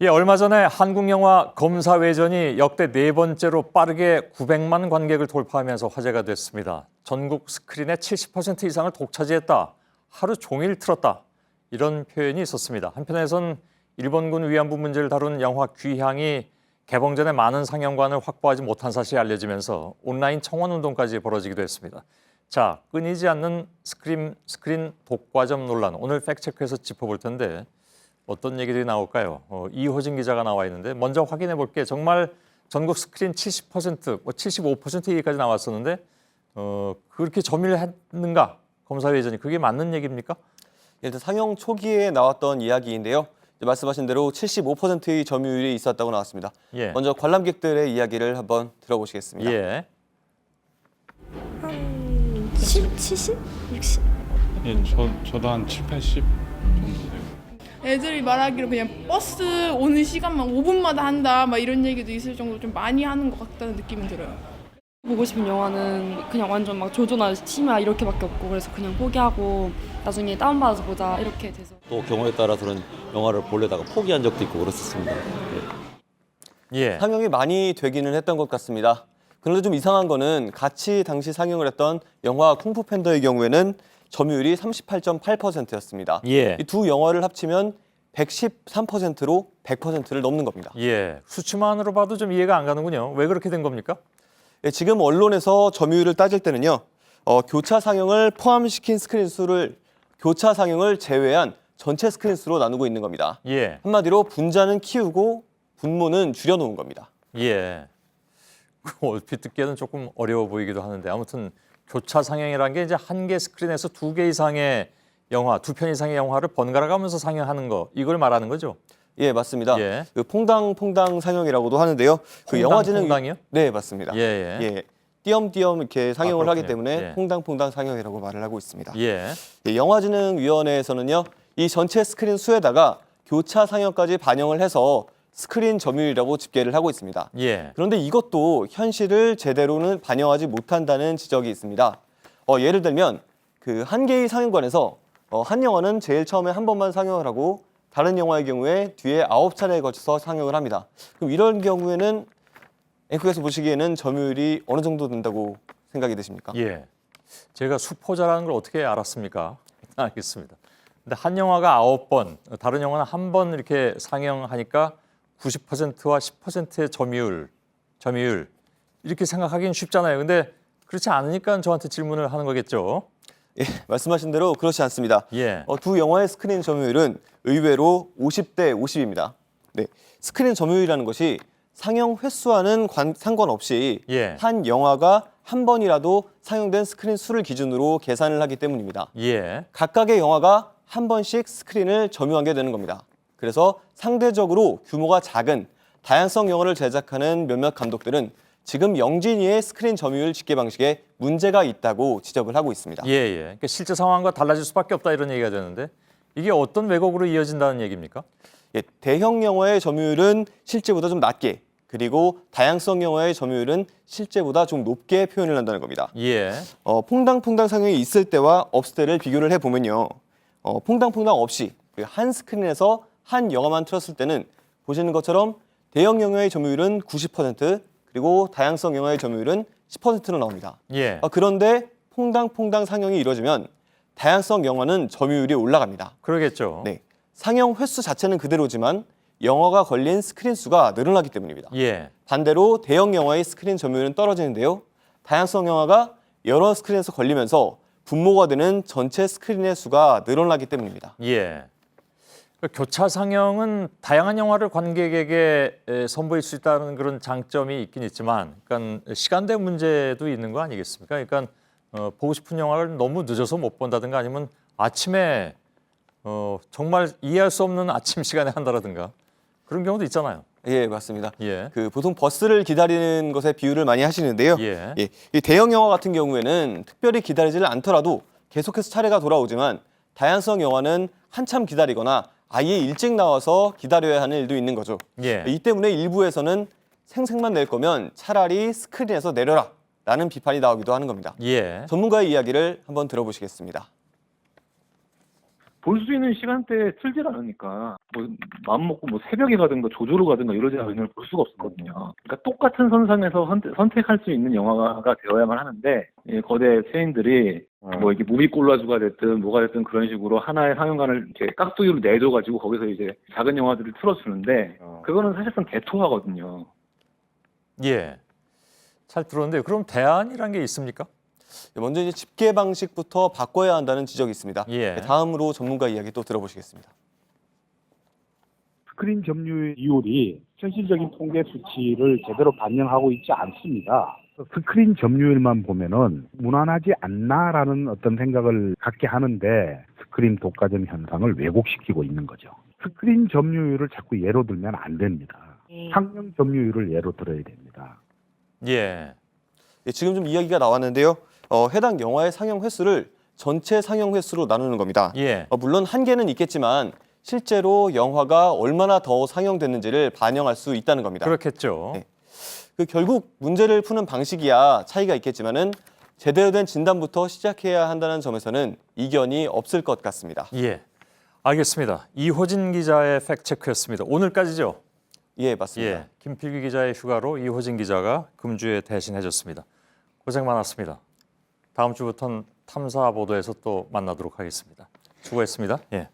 예, 얼마 전에 한국 영화 검사외전이 역대 네 번째로 빠르게 900만 관객을 돌파하면서 화제가 됐습니다. 전국 스크린의 70% 이상을 독차지했다. 하루 종일 틀었다. 이런 표현이 있었습니다. 한편에선 일본군 위안부 문제를 다룬 영화 귀향이 개봉 전에 많은 상영관을 확보하지 못한 사실이 알려지면서 온라인 청원 운동까지 벌어지기도 했습니다. 자, 끊이지 않는 스크린 독과점 논란, 오늘 팩트체크에서 짚어볼 텐데 어떤 얘기들이 나올까요? 이호진 기자가 나와 있는데 먼저 확인해 볼게. 정말 전국 스크린 70%, 75% 얘기까지 나왔었는데 그렇게 점유했는가? 검사회전이 그게 맞는 얘기입니까? 일단 상영 초기에 나왔던 이야기인데요. 말씀하신 대로 75%의 점유율이 있었다고 나왔습니다. 예. 먼저 관람객들의 이야기를 한번 들어보시겠습니다. 예. 한 70? 60? 예, 저도 한 7, 80 정도 돼요. 애들이 말하기로 그냥 버스 오는 시간만 5분마다 한다 막 이런 얘기도 있을 정도로 좀 많이 하는 것 같다는 느낌은 들어요. 보고 싶은 영화는 그냥 완전 막 조조나 심야 이렇게밖에 없고 그래서 그냥 포기하고 나중에 다운받아서 보자 이렇게 돼서 또 경우에 따라서는 영화를 보려다가 포기한 적도 있고 그랬었습니다. 예. 상영이 많이 되기는 했던 것 같습니다. 그런데 좀 이상한 거는 같이 당시 상영을 했던 영화 쿵푸 팬더의 경우에는 점유율이 38.8%였습니다. 예. 이 두 영화를 합치면 113%로 100%를 넘는 겁니다. 예. 수치만으로 봐도 좀 이해가 안 가는군요. 왜 그렇게 된 겁니까? 예, 지금 언론에서 점유율을 따질 때는요. 교차 상영을 포함시킨 스크린 수를 교차 상영을 제외한 전체 스크린 수로 나누고 있는 겁니다. 예. 한마디로 분자는 키우고 분모는 줄여놓은 겁니다. 예. 얼핏 듣기에는 조금 어려워 보이기도 하는데 아무튼 교차 상영이라는 게 이제 한 개 스크린에서 두 개 이상의 영화, 두 편 이상의 영화를 번갈아 가면서 상영하는 거 이걸 말하는 거죠? 예, 맞습니다. 예. 그 퐁당 상영이라고도 하는데요. 그 영화진흥 퐁당이요? 네, 맞습니다. 예, 예. 예. 띄엄띄엄 이렇게 상영을 하기 그렇군요. 때문에 예. 퐁당 상영이라고 말을 하고 있습니다. 예. 예, 영화진흥위원회에서는요. 이 전체 스크린 수에다가 교차 상영까지 반영을 해서 스크린 점유율이라고 집계를 하고 있습니다. 예. 그런데 이것도 현실을 제대로는 반영하지 못한다는 지적이 있습니다. 예를 들면 그 한 개의 상영관에서 한 영화는 제일 처음에 한 번만 상영을 하고 다른 영화의 경우에 뒤에 9차례에 걸쳐서 상영을 합니다. 그럼 이런 경우에는 앵커께서 보시기에는 점유율이 어느 정도 된다고 생각이 되십니까? 예. 제가 수포자라는 걸 어떻게 알았습니까? 알겠습니다. 근데 한 영화가 9번, 다른 영화는 한 번 이렇게 상영하니까 90%와 10%의 점유율 이렇게 생각하기는 쉽잖아요. 근데 그렇지 않으니까 저한테 질문을 하는 거겠죠. 예, 말씀하신 대로 그렇지 않습니다. 예. 두 영화의 스크린 점유율은 의외로 50대 50입니다. 네, 스크린 점유율이라는 것이 상영 횟수와는 상관없이 예. 한 영화가 한 번이라도 상영된 스크린 수를 기준으로 계산을 하기 때문입니다. 예. 각각의 영화가 한 번씩 스크린을 점유하게 되는 겁니다. 그래서 상대적으로 규모가 작은 다양성 영화를 제작하는 몇몇 감독들은 지금 영진이의 스크린 점유율 집계 방식에 문제가 있다고 지적을 하고 있습니다. 예, 예. 그러니까 실제 상황과 달라질 수밖에 없다 이런 얘기가 되는데 이게 어떤 왜곡으로 이어진다는 얘기입니까? 예, 대형 영화의 점유율은 실제보다 좀 낮게, 그리고 다양성 영화의 점유율은 실제보다 좀 높게 표현을 한다는 겁니다. 예. 퐁당 상영이 있을 때와 없을 때를 비교를 해보면요. 퐁당 없이 그 한 스크린에서 한 영화만 틀었을 때는 보시는 것처럼 대형 영화의 점유율은 90%, 그리고 다양성 영화의 점유율은 10%로 나옵니다. 예. 그런데 퐁당 상영이 이루어지면 다양성 영화는 점유율이 올라갑니다. 그러겠죠. 네, 상영 횟수 자체는 그대로지만 영화가 걸린 스크린 수가 늘어나기 때문입니다. 예. 반대로 대형 영화의 스크린 점유율은 떨어지는데요. 다양성 영화가 여러 스크린에서 걸리면서 분모가 되는 전체 스크린의 수가 늘어나기 때문입니다. 예. 그러니까 교차 상영은 다양한 영화를 관객에게 선보일 수 있다는 그런 장점이 있긴 있지만, 그러니까 시간대 문제도 있는 거 아니겠습니까? 그러니까 보고 싶은 영화를 너무 늦어서 못 본다든가 아니면 아침에 정말 이해할 수 없는 아침 시간에 한다라든가 그런 경우도 있잖아요. 예, 맞습니다. 예. 그 보통 버스를 기다리는 것에 비유를 많이 하시는데요. 예. 이 대형 영화 같은 경우에는 특별히 기다리지를 않더라도 계속해서 차례가 돌아오지만 다양성 영화는 한참 기다리거나 아예 일찍 나와서 기다려야 하는 일도 있는 거죠. 예. 이 때문에 일부에서는 생색만 낼 거면 차라리 스크린에서 내려라 라는 비판이 나오기도 하는 겁니다. 예. 전문가의 이야기를 한번 들어보시겠습니다. 볼 수 있는 시간대에 틀질 않으니까 뭐 마음 먹고 뭐 새벽에 가든가 조조로 가든가 이러지 않으면 볼 수가 없었거든요. 그러니까 똑같은 선상에서 선택할 수 있는 영화가 되어야만 하는데 이 거대 체인들이 뭐 이게 무비콜라주가 됐든 뭐가 됐든 그런 식으로 하나의 상영관을 이렇게 깍두기로 내줘가지고 거기서 이제 작은 영화들을 틀어주는데 그거는 사실상 대토하거든요. 예, 잘 들었는데 그럼 대안이란 게 있습니까? 먼저 이제 집계 방식부터 바꿔야 한다는 지적이 있습니다. 예. 다음으로 전문가 이야기 또 들어보시겠습니다. 스크린 점유율 이율이 현실적인 통계 수치를 제대로 반영하고 있지 않습니다. 스크린 점유율만 보면은 무난하지 않나라는 어떤 생각을 갖게 하는데 스크린 독과점 현상을 왜곡시키고 있는 거죠. 스크린 점유율을 자꾸 예로 들면 안 됩니다. 상영 점유율을 예로 들어야 됩니다. 예, 예, 지금 좀 이야기가 나왔는데요. 해당 영화의 상영 횟수를 전체 상영 횟수로 나누는 겁니다. 예, 물론 한계는 있겠지만 실제로 영화가 얼마나 더 상영됐는지를 반영할 수 있다는 겁니다. 그렇겠죠. 네. 결국 문제를 푸는 방식이야 차이가 있겠지만은 제대로 된 진단부터 시작해야 한다는 점에서는 이견이 없을 것 같습니다. 예, 알겠습니다. 이호진 기자의 팩트체크였습니다. 오늘까지죠? 예, 맞습니다. 예, 김필기 기자의 휴가로 이호진 기자가 금주에 대신해줬습니다. 고생 많았습니다. 다음 주부터는 탐사 보도에서 또 만나도록 하겠습니다. 수고했습니다. 예.